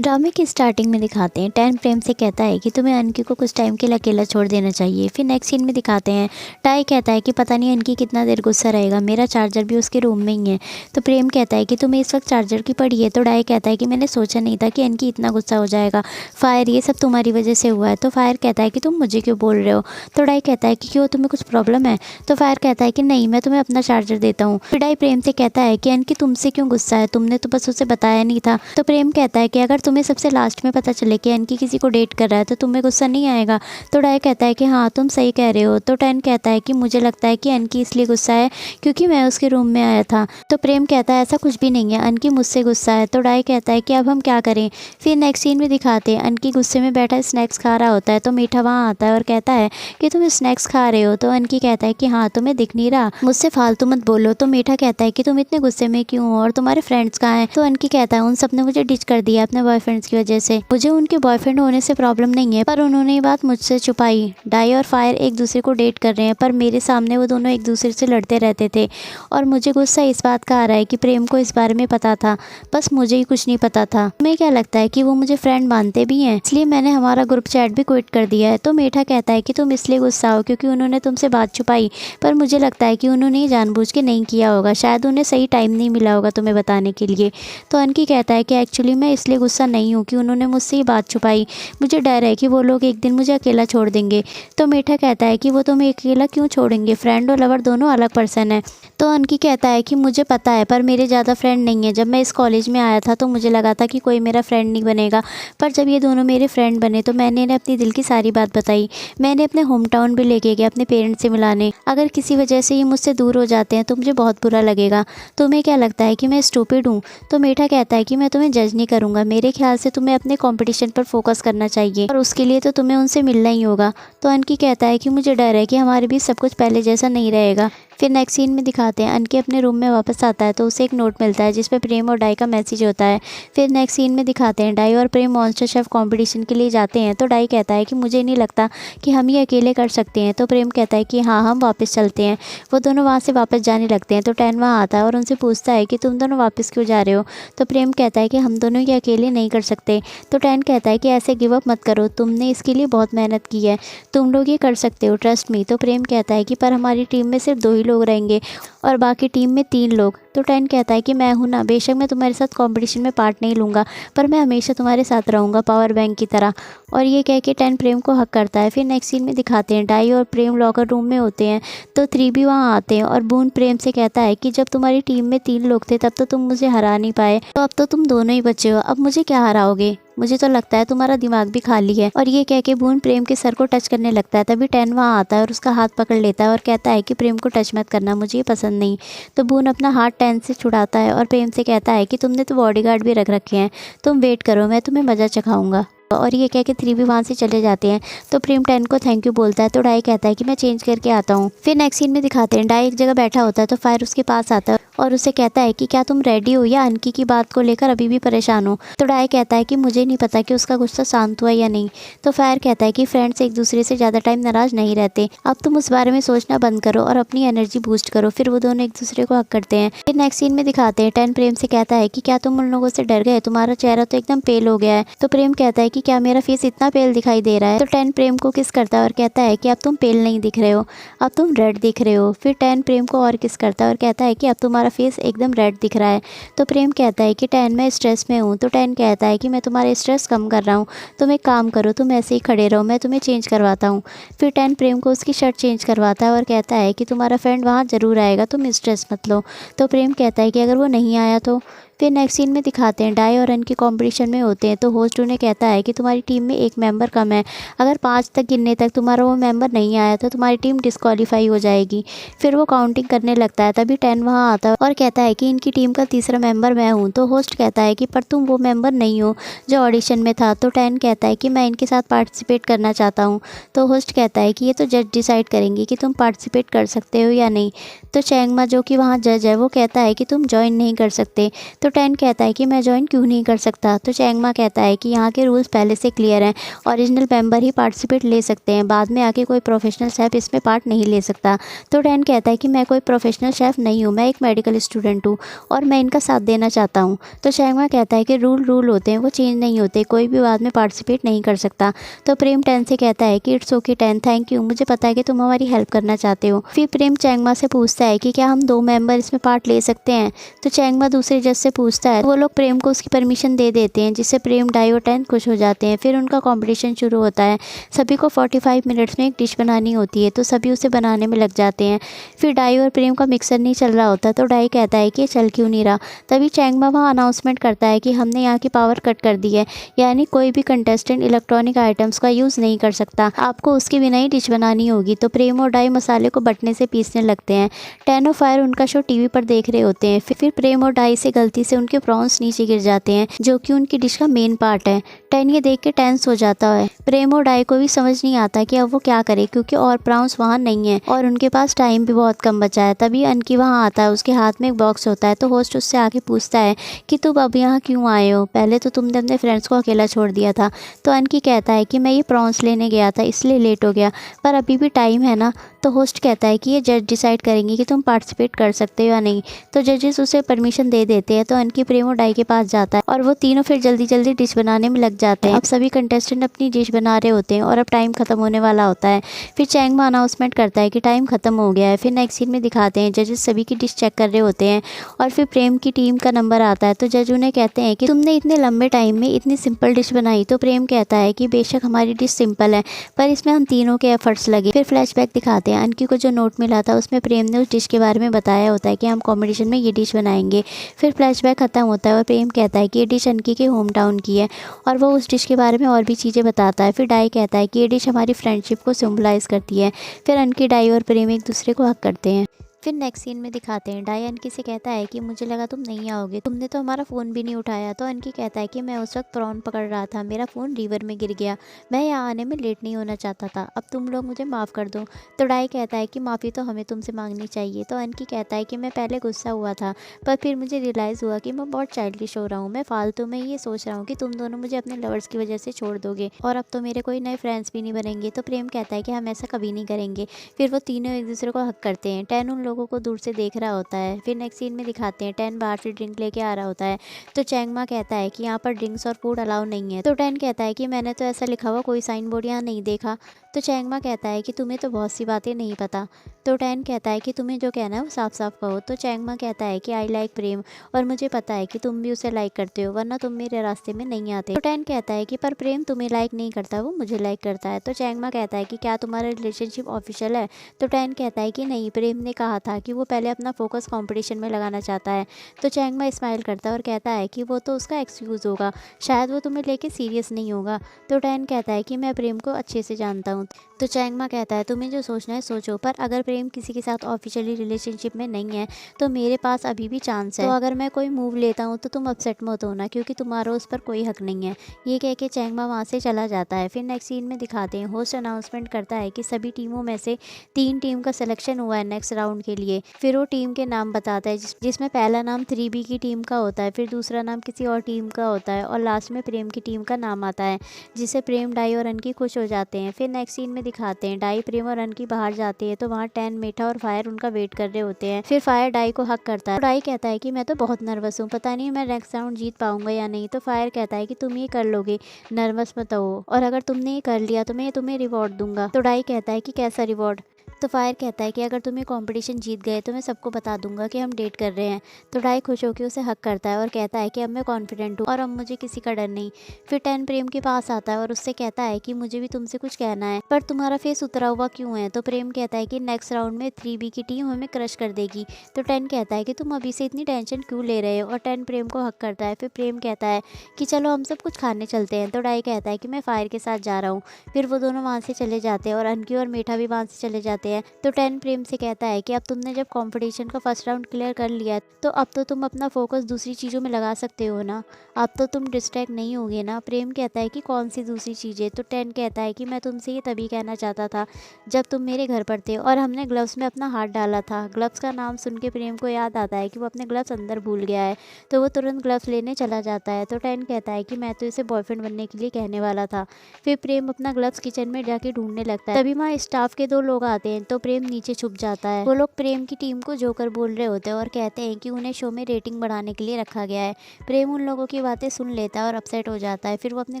ड्रामे की स्टार्टिंग में दिखाते हैं टैन प्रेम से कहता है कि तुम्हें अनकी को कुछ टाइम के लिए अकेला छोड़ देना चाहिए। फिर नेक्स्ट सीन में दिखाते हैं टाई कहता है कि पता नहीं अनकी कितना देर गुस्सा रहेगा, मेरा चार्जर भी उसके रूम में ही है। तो प्रेम कहता है कि तुम्हें इस वक्त चार्जर की पड़ी है। तो डाई कहता है कि मैंने सोचा नहीं था कि अनकी इतना गुस्सा हो जाएगा। फायर ये सब तुम्हारी वजह से हुआ है। तो फायर कहता है कि तुम मुझे क्यों बोल रहे हो। तो डाई कहता है कि क्यों, तुम्हें कुछ प्रॉब्लम है। तो फायर कहता है कि नहीं, मैं तुम्हें अपना चार्जर देता हूँ। फिर डाई प्रेम से कहता है कि अनकी तुमसे क्यों गुस्सा है, तुमने तो बस उसे बताया नहीं था। तो प्रेम कहता है कि अगर तुम्हें सबसे लास्ट में पता चले कि अनकी किसी को डेट कर रहा है तो तुम्हें गुस्सा नहीं आएगा। तो डाई कहता है कि हाँ तुम सही कह रहे हो। तो टैन कहता है कि मुझे लगता है कि अनकी इसलिए गुस्सा है क्योंकि मैं उसके रूम में आया था। तो प्रेम कहता है ऐसा कुछ भी नहीं है, अनकी मुझसे गुस्सा है। तो डाई कहता है कि अब हम क्या करें। फिर नेक्स्ट सीन में दिखाते हैं अनकी गुस्से में बैठा स्नैक्स खा रहा होता है। तो मीठा वहाँ आता है और कहता है कि तुम स्नैक्स खा रहे हो। तो अनकी कहता है कि हाँ तुम्हें दिख नहीं रहा, मुझसे फालतू मत बोलो। तो मीठा कहता है कि तुम इतने गुस्से में क्यों हो और तुम्हारे फ्रेंड्स कहाँ हैं। तो अनकी कहता है उन सब ने मुझे डिच कर दिया अपने बॉयफ्रेंड्स की वजह से, मुझे उनके बॉयफ्रेंड होने से प्रॉब्लम नहीं है पर उन्होंने ये बात मुझसे छुपाई। डाई और फायर एक दूसरे को डेट कर रहे हैं पर मेरे सामने वो दोनों एक दूसरे से लड़ते रहते थे और मुझे गुस्सा इस बात का आ रहा है कि प्रेम को इस बारे में पता था, बस मुझे ही कुछ नहीं पता था। तुम्हें क्या लगता है कि वो मुझे फ्रेंड मानते भी हैं, इसलिए मैंने हमारा ग्रुप चैट भी क्विट कर दिया है। तो मीठा कहता है कि तुम इसलिए गुस्सा हो क्योंकि उन्होंने तुमसे बात छुपाई, पर मुझे लगता है कि उन्होंने ही जानबूझ के नहीं किया होगा, शायद उन्हें सही टाइम नहीं मिला होगा तुम्हें बताने के लिए। तो अनकी कहता है कि एक्चुअली मैं इसलिए गुस्सा नहीं हूँ कि उन्होंने मुझसे ही बात छुपाई, मुझे डर है कि वो लोग एक दिन मुझे अकेला छोड़ देंगे। तो मीठा कहता है कि वो तुम्हें अकेला क्यों छोड़ेंगे, फ्रेंड और लवर दोनों अलग पर्सन है। तो अनकी कहता है कि मुझे पता है पर मेरे ज़्यादा फ्रेंड नहीं है, जब मैं इस कॉलेज में आया था तो मुझे लगा था कि कोई मेरा फ्रेंड नहीं बनेगा, पर जब ये दोनों मेरे फ्रेंड बने तो मैंने इन्हें अपनी दिल की सारी बात बताई। मैंने अपने होम टाउन भी लेके गया अपने पेरेंट्स से मिलाने, अगर किसी वजह से ये मुझसे दूर हो जाते हैं तो मुझे बहुत बुरा लगेगा। तुम्हें क्या लगता है कि मैं स्टूपिड हूँ। तो मीठा कहता है कि मैं तुम्हें जज नहीं करूँगा, मेरे ख्याल से तुम्हें अपने कॉम्पिटिशन पर फोकस करना चाहिए और उसके लिए तो तुम्हें उनसे मिलना ही होगा। तो अनकी कहता है कि मुझे डर है कि हमारे बीच सब कुछ पहले जैसा नहीं रहेगा। फिर नेक्स्ट सीन में दिखाते हैं अनकी अपने रूम में वापस आता है तो उसे एक नोट मिलता है जिसपे प्रेम और डाई का मैसेज होता है। फिर नेक्स्ट सीन में दिखाते हैं डाई और प्रेम मॉन्स्टर शेफ कंपटीशन के लिए जाते हैं। तो डाई कहता है कि मुझे नहीं लगता कि हम ये अकेले कर सकते हैं। तो प्रेम कहता है कि हाँ हम वापस चलते हैं। वो दोनों वहाँ से वापस जाने लगते हैं तो टैन वहाँ आता है और उनसे पूछता है कि तुम दोनों वापस क्यों जा रहे हो। तो प्रेम कहता है कि हम दोनों ये अकेले नहीं कर सकते। तो टैन कहता है कि ऐसे गिव अप मत करो, तुमने इसके लिए बहुत मेहनत की है, तुम लोग ये कर सकते हो, ट्रस्ट मी। तो प्रेम कहता है कि पर हमारी टीम में सिर्फ 2 ही लोग रहेंगे और बाकी टीम में 3 लोग। तो टैन कहता है कि मैं हूं ना, बेशक मैं तुम्हारे साथ कंपटीशन में पार्ट नहीं लूँगा पर मैं हमेशा तुम्हारे साथ रहूँगा पावर बैंक की तरह। और ये कह के टैन प्रेम को हक करता है। फिर नेक्स्ट सीन में दिखाते हैं डाई और प्रेम लॉकर रूम में होते हैं तो 3 भी वहाँ आते हैं और बून प्रेम से कहता है कि जब तुम्हारी टीम में 3 लोग थे तब तो तुम मुझे हरा नहीं पाए, तो अब तो तुम दोनों ही बचे हो, अब मुझे क्या हराओगे, मुझे तो लगता है तुम्हारा दिमाग भी खाली है। और ये कह के बून प्रेम के सर को टच करने लगता है, तभी टैन वहाँ आता है और उसका हाथ पकड़ लेता है और कहता है कि प्रेम को टच मत करना, मुझे ये पसंद नहीं। तो बून अपना हाथ टैन से छुड़ाता है और प्रेम से कहता है कि तुमने तो बॉडीगार्ड भी रख रखे हैं, तुम वेट करो, मैं तुम्हें मज़ा चखाऊंगा। और ये कह के 3 भी वहाँ से चले जाते हैं। तो प्रेम टैन को थैंक यू बोलता है तो डाई कहता है कि मैं चेंज करके आता हूँ। फिर नेक्स्ट सीन में दिखाते हैं डाई एक जगह बैठा होता है तो फायर उसके पास आता है और उसे कहता है कि क्या तुम रेडी हो या अनकी की बात को लेकर अभी भी परेशान हो। तो डाई कहता है कि मुझे नहीं पता कि उसका गुस्सा शांत हुआ या नहीं। तो फायर कहता है कि फ्रेंड्स एक दूसरे से ज़्यादा टाइम नाराज नहीं रहते, अब तुम उस बारे में सोचना बंद करो और अपनी एनर्जी बूस्ट करो। फिर वो दोनों एक दूसरे को हक करते हैं। फिर नेक्स्ट सीन में दिखाते हैं टैन प्रेम से कहता है कि क्या तुम उन लोगों से डर गए, तुम्हारा चेहरा तो एकदम पेल हो गया है। तो प्रेम कहता है कि क्या मेरा फेस इतना पेल दिखाई दे रहा है। तो टैन प्रेम को किस करता है और कहता है कि अब तुम पेल नहीं दिख रहे हो, अब तुम रेड दिख रहे हो। फिर टैन प्रेम को और किस करता है और कहता है कि अब तुम्हारा फेस एकदम रेड दिख रहा है। तो प्रेम कहता है कि टैन मैं स्ट्रेस में हूँ। तो टैन कहता है कि मैं तुम्हारा स्ट्रेस कम कर रहा हूँ, तुम एक काम करो, तुम ऐसे ही खड़े रहो, मैं तुम्हें चेंज करवाता हूँ। फिर टैन प्रेम को उसकी शर्ट चेंज करवाता है और कहता है कि तुम्हारा फ्रेंड वहाँ ज़रूर आएगा, तुम स्ट्रेस मत लो। तो प्रेम कहता है कि अगर वो नहीं आया तो। फिर नेक्स्ट सीन में दिखाते हैं डाई और अनकी कंपटीशन में होते हैं तो होस्ट उन्हें कहता है कि तुम्हारी टीम में एक मेंबर कम है, अगर 5 तक गिनने तक तुम्हारा वो मेंबर नहीं आया तो तुम्हारी टीम डिस्क्वालीफाई हो जाएगी। फिर वो काउंटिंग करने लगता है, तभी टैन वहाँ आता है और कहता है कि इनकी टीम का तीसरा मेंबर मैं हूँ। तो होस्ट कहता है कि पर तुम वो मेंबर नहीं हो जो ऑडिशन में था। तो टैन कहता है कि मैं इनके साथ पार्टिसिपेट करना चाहता हूँ। तो होस्ट कहता है कि ये तो जज डिसाइड करेंगे कि तुम पार्टिसिपेट कर सकते हो या नहीं। तो चैंगमा जो कि वहाँ जज है वो कहता है कि तुम ज्वाइन नहीं कर सकते। तो तो टेन कहता है कि मैं ज्वाइन क्यों नहीं कर सकता। तो चैंगमा कहता है कि यहाँ के रूल्स पहले से क्लियर हैं, ओरिजिनल मेंबर ही पार्टिसिपेट ले सकते हैं, बाद में आके कोई प्रोफेशनल शेफ़ इसमें पार्ट नहीं ले सकता। तो टेन कहता है कि मैं कोई प्रोफेशनल शेफ़ नहीं हूँ, मैं एक मेडिकल स्टूडेंट हूँ और मैं इनका साथ देना चाहता हूँ। तो चैंगमा कहता है कि रूल होते हैं, वो चेंज नहीं होते, कोई भी बाद में पार्टिसिपेट नहीं कर सकता। तो प्रेम टेन से कहता है कि it's okay ten, thank you, मुझे पता है कि तुम हमारी हेल्प करना चाहते हो। फिर प्रेम चैंगमा से पूछता है कि क्या हम 2 मेंबर इसमें पार्ट ले सकते हैं। तो चैंगमा दूसरे जज से पूछता है, वो लोग प्रेम को उसकी परमिशन दे देते हैं, जिससे प्रेम, डाई और टेन खुश हो जाते हैं। फिर उनका कंपटीशन शुरू होता है। सभी को 45 मिनट्स में एक डिश बनानी होती है, तो सभी उसे बनाने में लग जाते हैं। फिर डाई और प्रेम का मिक्सर नहीं चल रहा होता, तो डाई कहता है कि चल क्यों नहीं रहा। तभी चैंगमा वहाँ अनाउंसमेंट करता है कि हमने यहाँ की पावर कट कर दी है, यानी कोई भी कंटेस्टेंट इलेक्ट्रॉनिक आइटम्स का यूज़ नहीं कर सकता, आपको उसके बिना ही डिश बनानी होगी। तो प्रेम और डाई मसाले को बटने से पीसने लगते हैं। टेन और फायर उनका शो टीवी पर देख रहे होते हैं। फिर प्रेम और डाई से गलती से उनके प्रॉन्स नीचे गिर जाते हैं, जो कि उनकी डिश का मेन पार्ट है। टेन ये देख के टेंस हो जाता है। प्रेम और डाई को भी समझ नहीं आता कि अब वो क्या करे, क्योंकि और प्रॉन्स वहाँ नहीं है और उनके पास टाइम भी बहुत कम बचा है। तभी अनकी वहाँ आता है, उसके हाथ में एक बॉक्स होता है। तो होस्ट उससे आके पूछता है कि तुम अब यहाँ क्यों आए हो, पहले तो तुमने अपने फ्रेंड्स को अकेला छोड़ दिया था। तो अनकी कहता है कि मैं ये प्रॉन्स लेने गया था इसलिए लेट हो गया, पर अभी भी टाइम है ना। तो होस्ट कहता है कि ये जज डिसाइड करेंगे कि तुम पार्टिसिपेट कर सकते हो या नहीं। तो जजेस उसे परमिशन दे देते हैं। तो अनकी प्रेम और डाई के पास जाता है और वो तीनों फिर जल्दी जल्दी डिश बनाने में लग जाते हैं। अब सभी कंटेस्टेंट अपनी डिश बना रहे होते हैं और अब टाइम खत्म होने वाला होता है। फिर चैंगमा अनाउंसमेंट करता है कि टाइम खत्म हो गया है। फिर नेक्स्ट सीन में दिखाते हैं जजेस सभी की डिश चेक कर रहे होते हैं और फिर प्रेम की टीम का नंबर आता है। तो जज उन्हें कहते हैं कि तुमने इतने लंबे टाइम में इतनी सिंपल डिश बनाई। तो प्रेम कहता है कि बेशक हमारी डिश सिंपल है, पर इसमें हम तीनों के एफर्ट्स लगे। फिर फ्लैशबैक दिखाते हैं, अनकी को जो नोट मिला था उसमें प्रेम ने उस डिश के बारे में बताया होता है कि हम कॉम्पिटिशन में ये डिश बनाएंगे। फिर फ्लैशबैक खत्म होता है और प्रेम कहता है कि ये डिश अनकी के होम टाउन की है और वो उस डिश के बारे में और भी चीज़ें बताता है। फिर डाई कहता है कि ये डिश हमारी फ्रेंडशिप को सिम्बलाइज़ करती है। फिर अनकी, डाई और प्रेम एक दूसरे को हक करते हैं। फिर नेक्स्ट सीन में दिखाते हैं डाई अनकी से कहता है कि मुझे लगा तुम नहीं आओगे, तुमने तो हमारा फ़ोन भी नहीं उठाया। तो अनकी कहता है कि मैं उस वक्त प्रॉन पकड़ रहा था, मेरा फ़ोन रिवर में गिर गया, मैं यहाँ आने में लेट नहीं होना चाहता था, अब तुम लोग मुझे माफ़ कर दो। तो डाई कहता है कि माफ़ी तो हमें तुमसे मांगनी चाहिए। तो अनकी कहता है कि मैं पहले गुस्सा हुआ था, पर फिर मुझे रियलाइज़ हुआ कि मैं बहुत चाइल्डिश हो रहा हूँ, मैं फालतू में ये सोच रहा हूँ कि तुम दोनों मुझे अपने लवर्स की वजह से छोड़ दोगे और अब तो मेरे कोई नए फ्रेंड्स भी नहीं बनेंगे। तो प्रेम कहता है कि हम ऐसा कभी नहीं करेंगे। फिर वो तीनों एक दूसरे को हक करते हैं। टेन उन लोगों को दूर से देख रहा होता है। फिर नेक्स्ट सीन में दिखाते हैं टेन बाहर से ड्रिंक लेके आ रहा होता है। तो चैंगमा कहता है कि यहाँ पर ड्रिंक्स और फूड अलाउ नहीं है। तो टेन कहता है कि मैंने तो ऐसा लिखा हुआ कोई साइन बोर्ड यहाँ नहीं देखा। तो चैंगमा कहता है कि तुम्हें तो बहुत सी बातें नहीं पता। तो टेन कहता है कि तुम्हें जो कहना है वो साफ साफ कहो। तो चैंगमा कहता है कि आई लाइक प्रेम और मुझे पता है कि तुम भी उसे लाइक करते हो, वरना तुम मेरे रास्ते में नहीं आते। तो टेन कहता है कि पर प्रेम तुम्हें लाइक नहीं करता, वो मुझे लाइक करता है। तो चैंगमा कहता है कि क्या तुम्हारा रिलेशनशिप ऑफिशियल है। तो टेन कहता है कि नहीं, प्रेम ने कहा था कि वो पहले अपना फोकस कंपटीशन में लगाना चाहता है। तो चैंगमा स्माइल करता है और कहता है कि वो तो उसका एक्सक्यूज़ होगा, शायद वो तुम्हें लेके सीरियस नहीं होगा। तो टेन कहता है कि मैं प्रेम को अच्छे से जानता हूँ। तो चैंगमा कहता है तुम्हें जो सोचना है सोचो, पर अगर प्रेम किसी के साथ ऑफिशियली रिलेशनशिप में नहीं है तो मेरे पास अभी भी चांस है। तो अगर मैं कोई मूव लेता हूँ तो तुम अपसेट मत होना, क्योंकि तुम्हारा उस पर कोई हक नहीं है। ये कह के चैंगमा वहाँ से चला जाता है। फिर नेक्स्ट सीन में दिखाते हैं होस्ट अनाउंसमेंट करता है कि सभी टीमों में से 3 टीम का सिलेक्शन हुआ है नेक्स्ट राउंड के लिए। फिर वो टीम के नाम बताता है जिसमें पहला नाम 3B की टीम का होता है, फिर दूसरा नाम किसी और टीम का होता है और लास्ट में प्रेम की टीम का नाम आता है, जिससे प्रेम, डाई और अनकी खुश हो जाते हैं। फिर नेक्स्ट सीन में दिखाते हैं डाई, प्रेम और अनकी बाहर जाते हैं। तो वहाँ टेन, मीठा और फायर उनका वेट कर रहे होते हैं। फिर फायर डाई को हक करता है। तो डाई कहता है कि मैं तो बहुत नर्वस हूँ, पता नहीं मैं नेक्स्ट राउंड जीत पाऊंगा या नहीं। तो फायर कहता है कि तुम ये कर लोगे, नर्वस मत हो, और अगर तुमने ये कर लिया तो मैं तुम्हें रिवॉर्ड दूंगा। तो डाई कहता है कि कैसा रिवॉर्ड। तो फायर कहता है कि अगर तुम ये कंपटीशन जीत गए तो मैं सबको बता दूंगा कि हम डेट कर रहे हैं। तो डाई खुश होकर उसे हक करता है और कहता है कि अब मैं कॉन्फिडेंट हूँ और अब मुझे किसी का डर नहीं। फिर टेन प्रेम के पास आता है और उससे कहता है कि मुझे भी तुमसे कुछ कहना है, पर तुम्हारा फेस उतरा हुआ क्यों है। तो प्रेम कहता है कि नेक्स्ट राउंड में 3B की टीम हमें क्रश कर देगी। तो टेन कहता है कि तुम अभी से इतनी टेंशन क्यों ले रहे हो, और टेन प्रेम को हक करता है। फिर प्रेम कहता है कि चलो हम सब कुछ खाने चलते हैं। तो डाई कहता है कि मैं फायर के साथ जा रहा हूँ। फिर वो दोनों वहाँ से चले जाते हैं और अनकी और मीठा भी वहाँ से चले जाते हैं। हैं। तो 10 प्रेम से कहता है कि अब तुमने जब कंपटीशन का फर्स्ट राउंड क्लियर कर लिया है, तो अब तो तुम अपना फोकस दूसरी चीज़ों में लगा सकते हो ना, अब तो तुम डिस्ट्रैक्ट नहीं होगे ना। प्रेम कहता है कि कौन सी दूसरी चीज़ें। तो 10 कहता है कि मैं तुमसे ये तभी कहना चाहता था जब तुम मेरे घर पर थे और हमने ग्लव्स में अपना हाथ डाला था। ग्लव्स का नाम सुन के प्रेम को याद आता है कि वो अपने ग्लव्स अंदर भूल गया है, तो वो तुरंत ग्लव्स लेने चला जाता है। तो 10 कहता है कि मैं तो इसे बॉयफ्रेंड बनने के लिए कहने वाला था। फिर प्रेम अपना ग्लव्स किचन में जाके ढूंढने लगता है। तभी वहाँ स्टाफ के 2 लोग आते हैं, तो प्रेम नीचे छुप जाता है। वो लोग प्रेम की टीम को जोकर बोल रहे होते हैं और कहते हैं कि उन्हें शो में रेटिंग बढ़ाने के लिए रखा गया है। प्रेम उन लोगों की बातें सुन लेता है और अपसेट हो जाता है। फिर वो अपने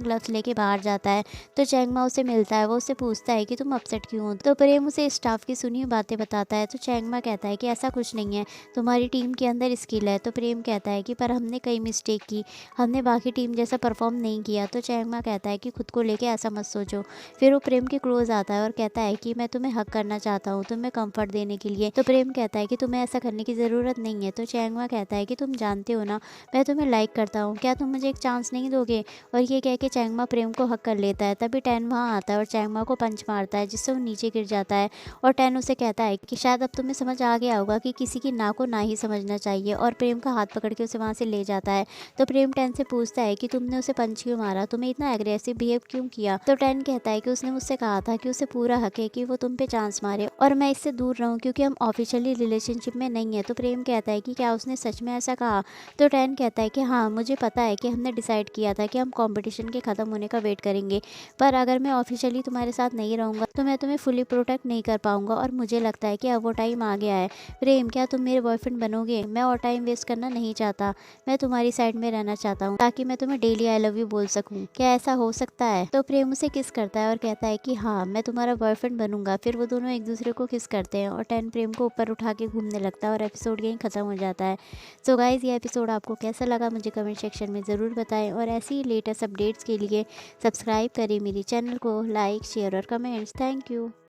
ग्लव्स लेके बाहर जाता है, तो चैंगमा उसे मिलता है। वो उससे पूछता है कि तुम अपसेट क्यों हो। तो प्रेम उसे स्टाफ की सुनी हुई बातें बताता है। तो चैंगमा कहता है कि ऐसा कुछ नहीं है, तुम्हारी टीम के अंदर स्किल है। तो प्रेम कहता है कि पर हमने कई मिस्टेक की, हमने बाकी टीम जैसा परफॉर्म नहीं किया। तो चैंगमा कहता है कि खुद को लेके ऐसा मत सोचो। फिर वो प्रेम के क्लोज आता है और कहता है कि मैं तुम्हें हक करना चाहता हूँ, तुम्हें कंफर्ट देने के लिए। तो प्रेम कहता है कि तुम्हें ऐसा करने की ज़रूरत नहीं है। तो चैंगमा कहता है कि तुम जानते हो ना, मैं तुम्हें लाइक करता हूँ, क्या तुम मुझे एक चांस नहीं दोगे। और ये कह के चैंगमा प्रेम को हक कर लेता है। तभी 10 वहाँ आता है और चैंगमा को पंच मारता है, जिससे वो नीचे गिर जाता है। और 10 उसे कहता है कि शायद अब तुम्हें समझ आ गया होगा कि किसी की ना को ना ही समझना चाहिए, और प्रेम का हाथ पकड़ के उसे वहाँ से ले जाता है। तो प्रेम 10 से पूछता है कि तुमने उसे पंच क्यों मारा, तुम्हें इतना एग्रेसिव बिहेव क्यों किया। तो 10 कहता है कि उसने मुझसे कहा था कि उसे पूरा हक है कि वो तुम पे चांस मारे और मैं इससे दूर रहूं क्योंकि हम ऑफिशियली रिलेशनशिप में नहीं है। तो प्रेम कहता है कि क्या उसने सच में ऐसा कहा। तो 10 कहता है कि हाँ, मुझे पता है कि हमने डिसाइड किया था कि हम कंपटीशन के ख़त्म होने का वेट करेंगे, पर अगर मैं ऑफिशियली तुम्हारे साथ नहीं रहूँगा तो मैं तुम्हें फुली प्रोटेक्ट नहीं कर पाऊंगा, और मुझे लगता है कि अब वो टाइम आ गया है। प्रेम, क्या तुम मेरे बॉयफ्रेंड बनोगे। मैं और टाइम वेस्ट करना नहीं चाहता, मैं तुम्हारी साइड में रहना चाहता हूँ ताकि मैं तुम्हें डेली आई लव यू बोल सकूँ, क्या ऐसा हो सकता है। तो प्रेम उसे किस करता है और कहता है कि हाँ, मैं तुम्हारा बॉयफ्रेंड बनूंगा। फिर वो दोनों एक दूसरे को किस करते हैं और 10 प्रेम को ऊपर उठा के घूमने लगता है और एपिसोड यहीं ख़त्म हो जाता है। सो गाइज़, ये एपिसोड आपको कैसा लगा मुझे कमेंट सेक्शन में ज़रूर बताएं, और ऐसी ही लेटेस्ट अपडेट्स के लिए सब्सक्राइब करें मेरे चैनल को, लाइक शेयर और कमेंट्स। Thank you.